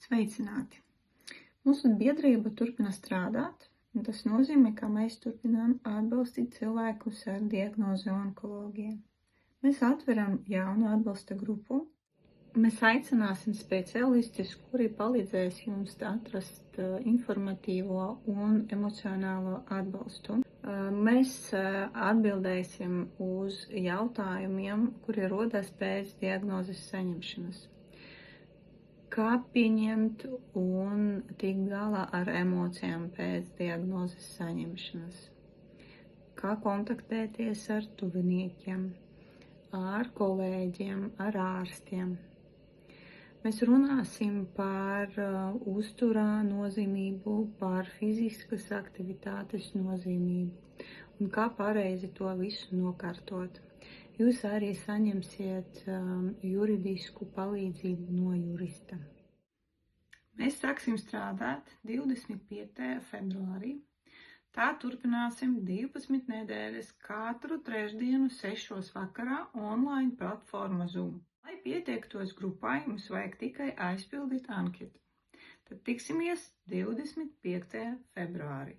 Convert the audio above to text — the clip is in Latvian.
Sveicināti! Mūsu biedrība turpina strādāt, un tas nozīmē, ka mēs turpinām atbalstīt cilvēkus ar diagnozi onkoloģiju. Mēs atveram jaunu atbalsta grupu. Mēs aicināsim speciālistus, kuri palīdzēs jums atrast informatīvo un emocionālo atbalstu. Mēs atbildēsim uz jautājumiem, kuri rodas pēc diagnozes saņemšanas. Kā pieņemt un tikt galā ar emocijām pēc diagnozes saņemšanas? Kā kontaktēties ar tuviniekiem, ar kolēģiem, ar ārstiem? Mēs runāsim par uzturā nozīmību, par fiziskas aktivitātes nozīmību un kā pareizi to visu nokārtot. Jūs arī saņemsiet juridisku palīdzību no jurista. Mēs sāksim strādāt 25. februārī. Tā turpināsim 12 nedēļas katru trešdienu 6 vakarā online platforma Zoom. Lai pieteiktos grupai, mums vajag tikai aizpildīt anketu. Tad tiksimies 25. februārī.